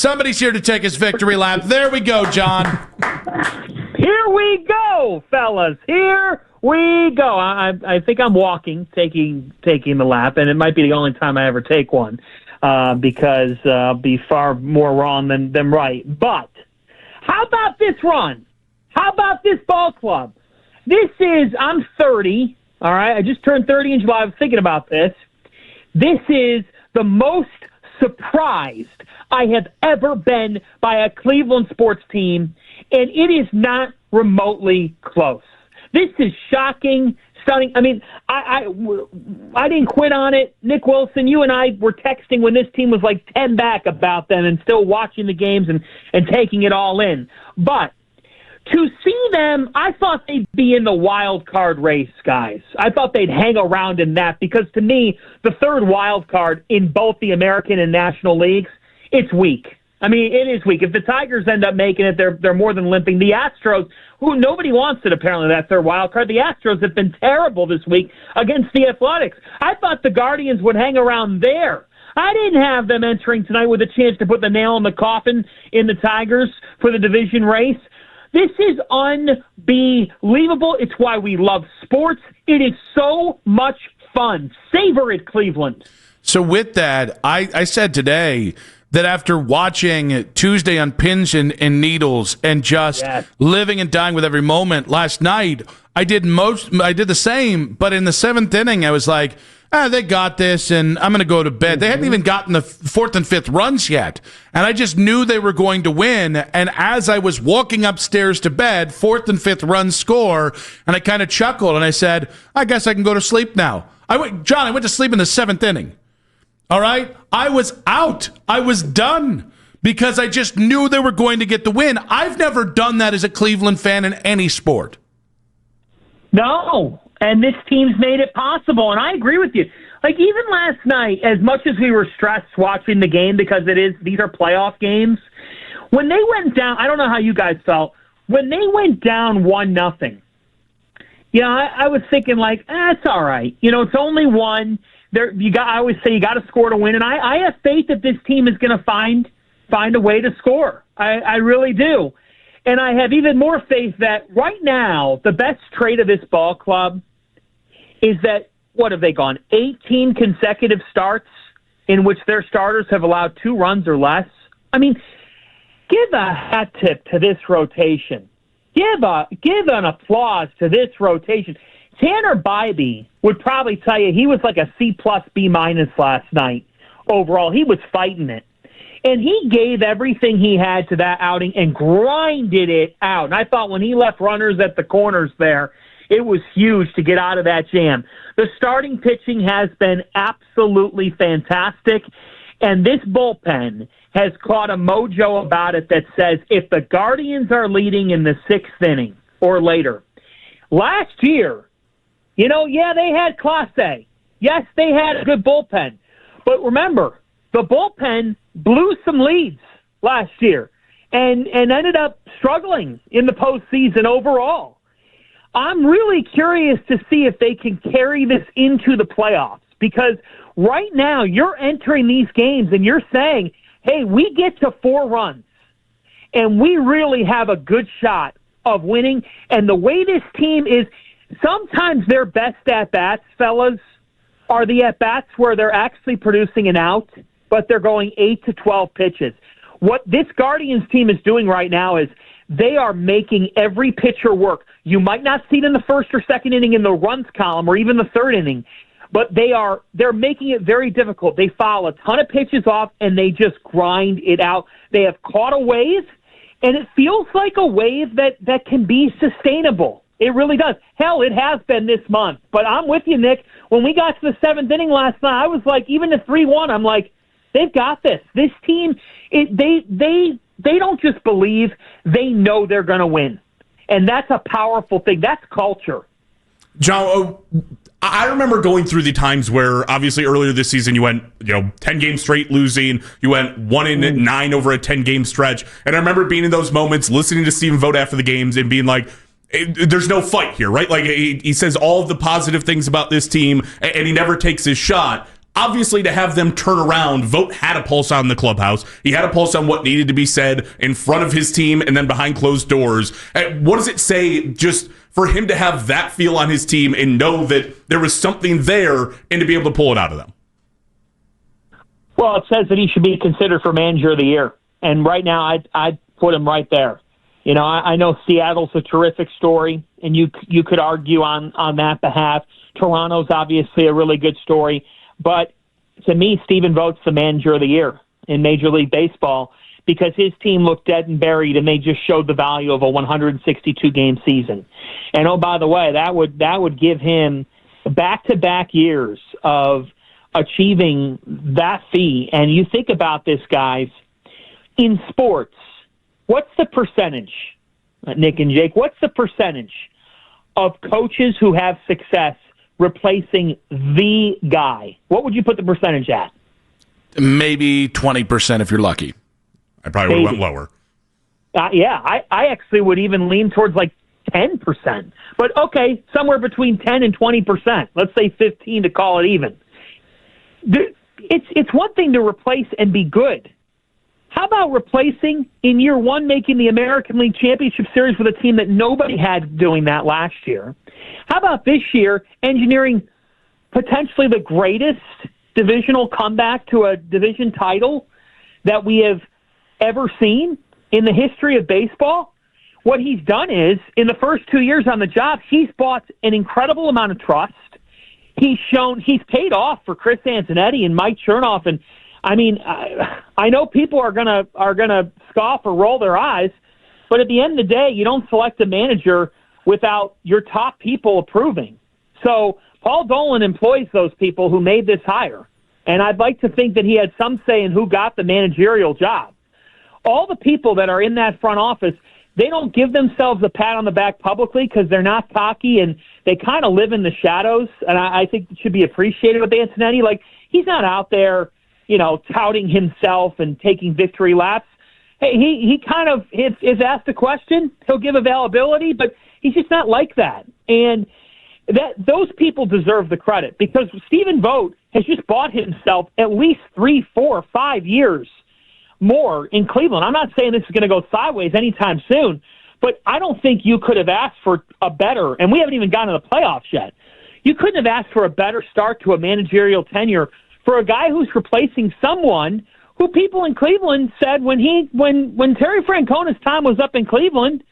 Somebody's here to take his victory lap. There we go, John. Here we go, fellas. Here we go. I think I'm walking, taking the lap, and it might be the only time I ever take one because I'll be far more wrong than right. But how about this run? How about this ball club? I'm 30, all right? I just turned 30 in July. I was thinking about this. This is the most surprised I have ever been by a Cleveland sports team, and it is not remotely close. This is shocking, stunning. I mean, I didn't quit on it. Nick Wilson, you and I were texting when this team was like 10 back about them and still watching the games and taking it all in. But to see them, I thought they'd be in the wild card race, guys. I thought they'd hang around in that because, to me, the third wild card in both the American and National Leagues, it's weak. I mean, it is weak. If the Tigers end up making it, they're more than limping. The Astros, who nobody wants it apparently, that third wild card, the Astros have been terrible this week against the Athletics. I thought the Guardians would hang around there. I didn't have them entering tonight with a chance to put the nail in the coffin in the Tigers for the division race. This is unbelievable. It's why we love sports. It is so much fun. Savor it, Cleveland. So with that, I said today that after watching Tuesday on Pins and Needles and just living and dying with every moment last night, I did the same, but in the seventh inning, I was like, they got this, and I'm going to go to bed. They hadn't even gotten the fourth and fifth runs yet, and I just knew they were going to win, and as I was walking upstairs to bed, fourth and fifth runs score, and I kind of chuckled, and I said, I guess I can go to sleep now. I went to sleep in the seventh inning. All right? I was out. I was done because I just knew they were going to get the win. I've never done that as a Cleveland fan in any sport. No, and this team's made it possible, and I agree with you. Like, even last night, as much as we were stressed watching the game because these are playoff games, when they went down, I don't know how you guys felt, when they went down 1-0, I was thinking, like, it's all right. It's only one. I always say you got to score to win, and I have faith that this team is going to find a way to score. I really do. And I have even more faith that right now, the best trait of this ball club is that, what have they gone, 18 consecutive starts in which their starters have allowed 2 runs or less? I mean, give a hat tip to this rotation. Give an applause to this rotation. Tanner Bybee would probably tell you he was like a C+, B- last night overall. He was fighting it. And he gave everything he had to that outing and grinded it out. And I thought when he left runners at the corners there, it was huge to get out of that jam. The starting pitching has been absolutely fantastic. And this bullpen has caught a mojo about it that says if the Guardians are leading in the 6th inning or later, last year, they had Clase. Yes, they had a good bullpen. But remember, the bullpen blew some leads last year and ended up struggling in the postseason overall. I'm really curious to see if they can carry this into the playoffs because right now you're entering these games and you're saying, hey, we get to 4 runs and we really have a good shot of winning. And the way this team is, sometimes their best at-bats, fellas, are the at-bats where they're actually producing an out, but they're going 8 to 12 pitches. What this Guardians team is doing right now is they are making every pitcher work. You might not see it in the first or second inning in the runs column or even the third inning, but they're making it very difficult. They foul a ton of pitches off, and they just grind it out. They have caught a wave, and it feels like a wave that can be sustainable. It really does. Hell, it has been this month. But I'm with you, Nick. When we got to the 7th inning last night, I was like, even the 3-1, I'm like, they've got this. This team, they don't just believe, they know they're going to win. And that's a powerful thing. That's culture. John, I remember going through the times where, obviously, earlier this season, you went 10 games straight losing. You went 1-9 over a 10-game stretch. And I remember being in those moments, listening to Stephen Vogt after the games and being like, there's no fight here, right? Like, he says all of the positive things about this team, and he never takes his shot. obviously to have them turn around, Vogt had a pulse on the clubhouse. He had a pulse on what needed to be said in front of his team and then behind closed doors. What does it say just for him to have that feel on his team and know that there was something there and to be able to pull it out of them? Well, it says that he should be considered for Manager of the Year. And right now, I'd put him right there. You know, I know Seattle's a terrific story, and you could argue on that behalf. Toronto's obviously a really good story. But to me, Stephen Vogt's the Manager of the Year in Major League Baseball because his team looked dead and buried, and they just showed the value of a 162-game season. And, oh, by the way, that would give him back-to-back years of achieving that feat. And you think about this, guys, in sports, what's the percentage, Nick and Jake, what's the percentage of coaches who have success replacing the guy? What would you put the percentage at? Maybe 20% if you're lucky. I probably would have went lower. Yeah, I actually would even lean towards like 10%. But okay, somewhere between 10 and 20%. Let's say 15 to call it even. It's one thing to replace and be good. How about replacing in year one, making the American League Championship Series with a team that nobody had doing that last year? How about this year engineering potentially the greatest divisional comeback to a division title that we have ever seen in the history of baseball? What he's done is, in the first 2 years on the job, he's bought an incredible amount of trust. He's paid off for Chris Antonetti and Mike Chernoff, and I mean, I know people are gonna scoff or roll their eyes, but at the end of the day, you don't select a manager without your top people approving. So Paul Dolan employs those people who made this hire, and I'd like to think that he had some say in who got the managerial job. All the people that are in that front office, they don't give themselves a pat on the back publicly because they're not cocky and they kind of live in the shadows, and I think it should be appreciated with Antonetti. Like, he's not out there, you know, touting himself and taking victory laps. Hey, he kind of, if asked a question, he'll give availability, but he's just not like that. And those people deserve the credit because Stephen Vogt has just bought himself at least 3, 4, 5 years more in Cleveland. I'm not saying this is going to go sideways anytime soon, but I don't think you could have asked for a better, and we haven't even gotten to the playoffs yet. You couldn't have asked for a better start to a managerial tenure for a guy who's replacing someone who people in Cleveland said when Terry Francona's time was up in Cleveland,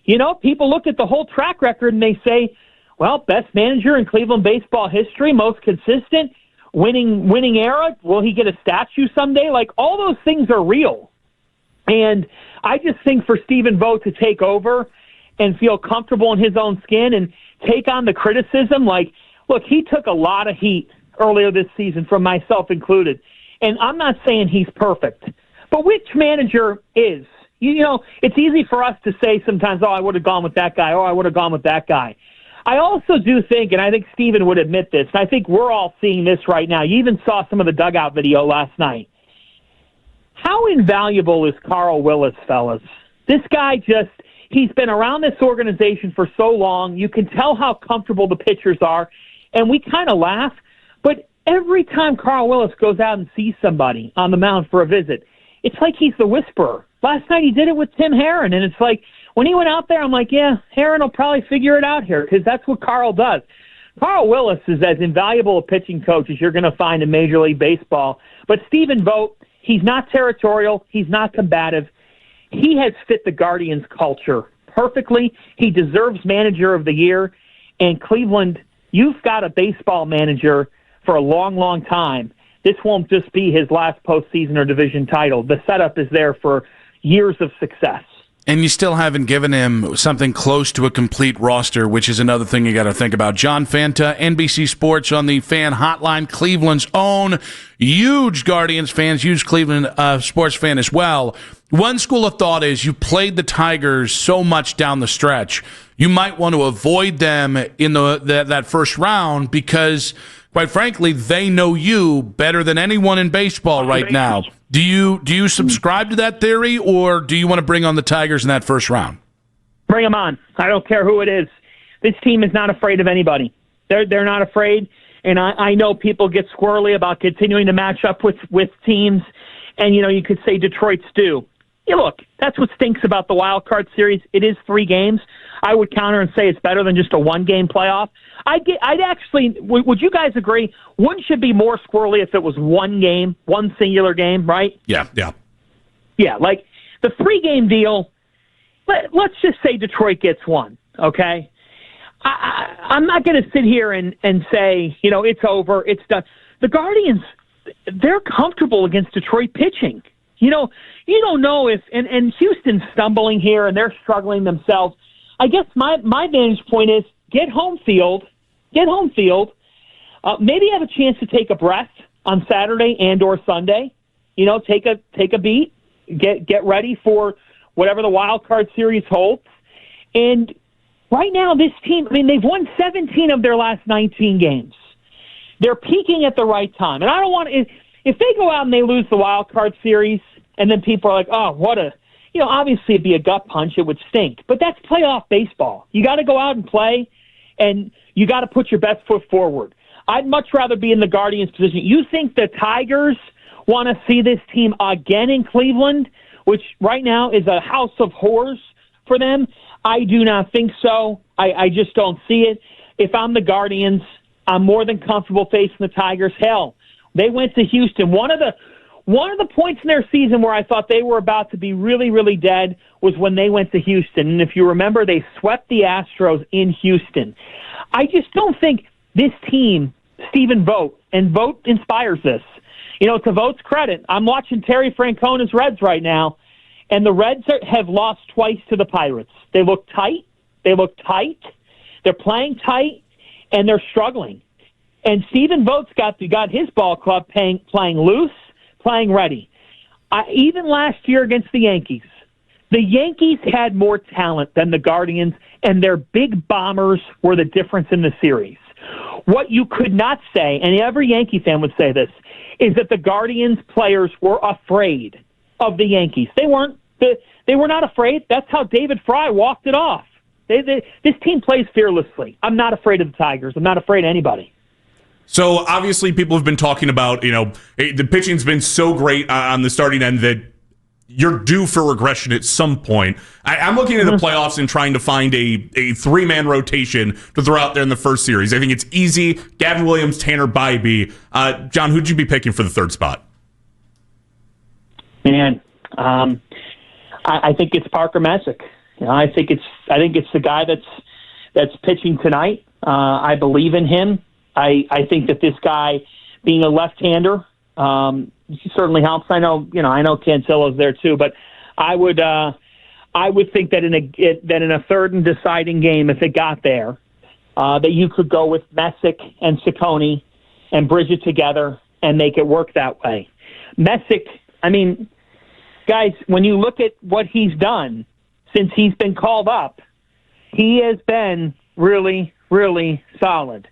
you know, people look at the whole track record and they say, well, best manager in Cleveland baseball history, most consistent, winning era. Will he get a statue someday? Like, all those things are real. And I just think for Stephen Vogt to take over and feel comfortable in his own skin and take on the criticism, like, look, he took a lot of heat earlier this season, from myself included. And I'm not saying he's perfect, but which manager is? You know, it's easy for us to say sometimes, oh, I would have gone with that guy, or I would have gone with that guy. I also do think, and I think Steven would admit this, and I think we're all seeing this right now. You even saw some of the dugout video last night. How invaluable is Carl Willis, fellas? This guy he's been around this organization for so long. You can tell how comfortable the pitchers are, and we kind of laugh. But every time Carl Willis goes out and sees somebody on the mound for a visit, it's like he's the whisperer. Last night he did it with Tim Herron, and it's like when he went out there, I'm like, yeah, Herron will probably figure it out here because that's what Carl does. Carl Willis is as invaluable a pitching coach as you're going to find in Major League Baseball. But Stephen Vogt, he's not territorial. He's not combative. He has fit the Guardians culture perfectly. He deserves Manager of the Year. And Cleveland, you've got a baseball manager for a long, long time. This won't just be his last postseason or division title. The setup is there for years of success. And you still haven't given him something close to a complete roster, which is another thing you got to think about. John Fanta, NBC Sports on the Fan Hotline, Cleveland's own. Huge Guardians fans, huge Cleveland sports fan as well. One school of thought is you played the Tigers so much down the stretch, you might want to avoid them in that first round because, quite frankly, they know you better than anyone in baseball right now. Do you subscribe to that theory, or do you want to bring on the Tigers in that first round? Bring them on. I don't care who it is. This team is not afraid of anybody. They're not afraid. And I know people get squirrely about continuing to match up with teams, and, you could say Detroit's due. Yeah, look, that's what stinks about the wild card series. It is 3 games. I would counter and say it's better than just a 1-game playoff. I'd actually, would you guys agree? Wouldn't it be more squirrely if it was 1 game, 1 singular game, right? Yeah. Yeah, like the 3-game deal, let's just say Detroit gets 1, okay? I'm not going to sit here and say, it's over, it's done. The Guardians, they're comfortable against Detroit pitching. You don't know if, and Houston's stumbling here and they're struggling themselves. I guess my vantage point is get home field, maybe have a chance to take a breath on Saturday and or Sunday. Take a beat, get ready for whatever the wild card series holds. And right now, this team, they've won 17 of their last 19 games. They're peaking at the right time. And I don't want to, if they go out and they lose the wild card series, and then people are like, oh, obviously it'd be a gut punch, it would stink. But that's playoff baseball. You got to go out and play, and you got to put your best foot forward. I'd much rather be in the Guardians' position. You think the Tigers want to see this team again in Cleveland, which right now is a house of horrors for them? I do not think so. I just don't see it. If I'm the Guardians, I'm more than comfortable facing the Tigers. Hell, they went to Houston. One of the points in their season where I thought they were about to be really, really dead was when they went to Houston. And if you remember, they swept the Astros in Houston. I just don't think this team, Stephen Vogt, and Vogt inspires this. To Vogt's credit, I'm watching Terry Francona's Reds right now, and the Reds have lost twice to the Pirates. They look tight. They're playing tight, and they're struggling. And Stephen Vogt's got his ball club playing loose, playing ready. Even last year against the Yankees had more talent than the Guardians, and their big bombers were the difference in the series. What you could not say, and every Yankee fan would say this, is that the Guardians players were afraid of the Yankees. They weren't. They were not afraid. That's how David Fry walked it off. This team plays fearlessly. I'm not afraid of the Tigers. I'm not afraid of anybody. So obviously people have been talking about, the pitching's been so great on the starting end that you're due for regression at some point. I'm looking at the playoffs and trying to find a 3-man rotation to throw out there in the first series. I think it's easy. Gavin Williams, Tanner Bybee. John, who'd you be picking for the 3rd spot? Man, I think it's Parker Messick. I think it's the guy that's pitching tonight. I believe in him. I think that this guy, being a left-hander, certainly helps. I know Cantillo's there too, but I would think that in a 3rd and deciding game, if it got there, that you could go with Messick and Ciccone and bridge it together and make it work that way. Messick, guys, when you look at what he's done since he's been called up, he has been really, really solid.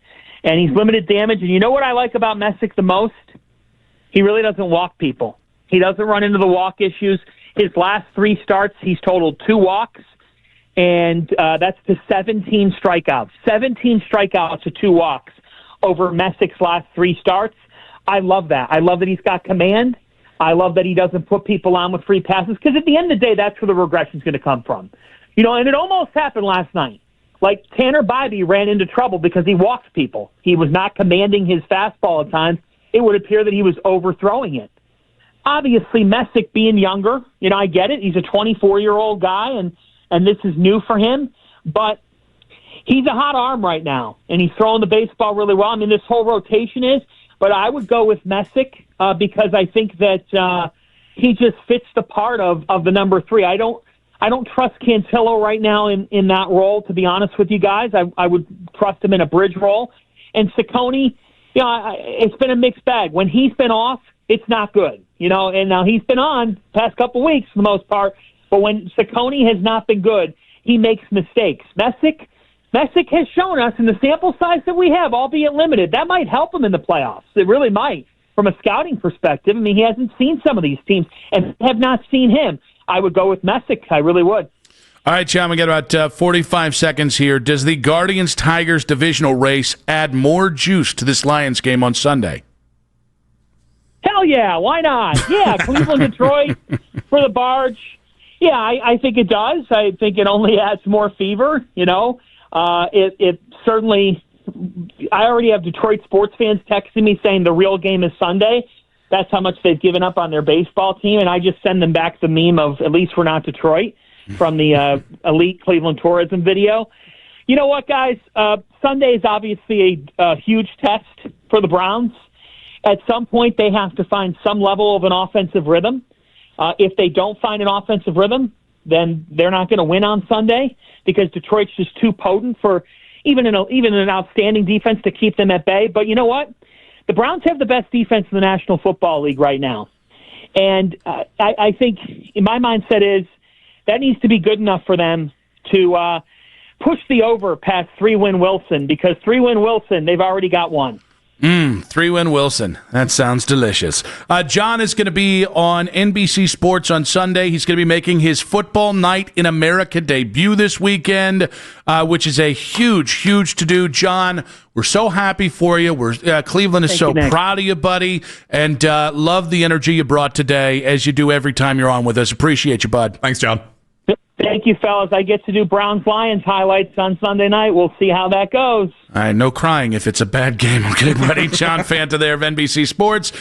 And he's limited damage. And you know what I like about Messick the most? He really doesn't walk people. He doesn't run into the walk issues. His last 3 starts, he's totaled 2 walks, and that's to 17 strikeouts. 17 strikeouts to 2 walks over Messick's last 3 starts. I love that. I love that he's got command. I love that he doesn't put people on with free passes, because at the end of the day, that's where the regression is going to come from. And it almost happened last night. Like, Tanner Bybee ran into trouble because he walked people. He was not commanding his fastball at times. It would appear that he was overthrowing it. Obviously, Messick being younger, I get it. He's a 24-year-old guy, and this is new for him. But he's a hot arm right now, and he's throwing the baseball really well. This whole rotation is. But I would go with Messick because I think that he just fits the part of the number 3. I don't trust Cantillo right now in that role, to be honest with you guys. I would trust him in a bridge role. And Ciccone, it's been a mixed bag. When he's been off, it's not good. And now he's been on the past couple of weeks for the most part. But when Ciccone has not been good, he makes mistakes. Messick has shown us in the sample size that we have, albeit limited, that might help him in the playoffs. It really might, from a scouting perspective. He hasn't seen some of these teams and have not seen him. I would go with Messick. I really would. All right, John, we got about 45 seconds here. Does the Guardians-Tigers divisional race add more juice to this Lions game on Sunday? Hell yeah, why not? Yeah, Cleveland, Detroit for the barge. Yeah, I think it does. I think it only adds more fever, It certainly, I already have Detroit sports fans texting me saying the real game is Sunday. That's how much they've given up on their baseball team, and I just send them back the meme of at least we're not Detroit from the elite Cleveland tourism video. You know what, guys? Sunday is obviously a huge test for the Browns. At some point, they have to find some level of an offensive rhythm. If they don't find an offensive rhythm, then they're not going to win on Sunday because Detroit's just too potent for even an outstanding defense to keep them at bay. But you know what? The Browns have the best defense in the National Football League right now. And I think my mindset is that needs to be good enough for them to push the over past 3-win Wilson, because 3-win Wilson, they've already got one. 3-win Wilson. That sounds delicious. John is going to be on NBC Sports on Sunday. He's going to be making his Football Night in America debut this weekend, which is a huge, huge to-do. John, we're so happy for you. Cleveland is so proud of you, buddy, and love the energy you brought today, as you do every time you're on with us. Appreciate you, bud. Thanks, John. Thank you, fellas. I get to do Browns-Lions highlights on Sunday night. We'll see how that goes. All right, no crying if it's a bad game. Okay, buddy? John Fanta there of NBC Sports.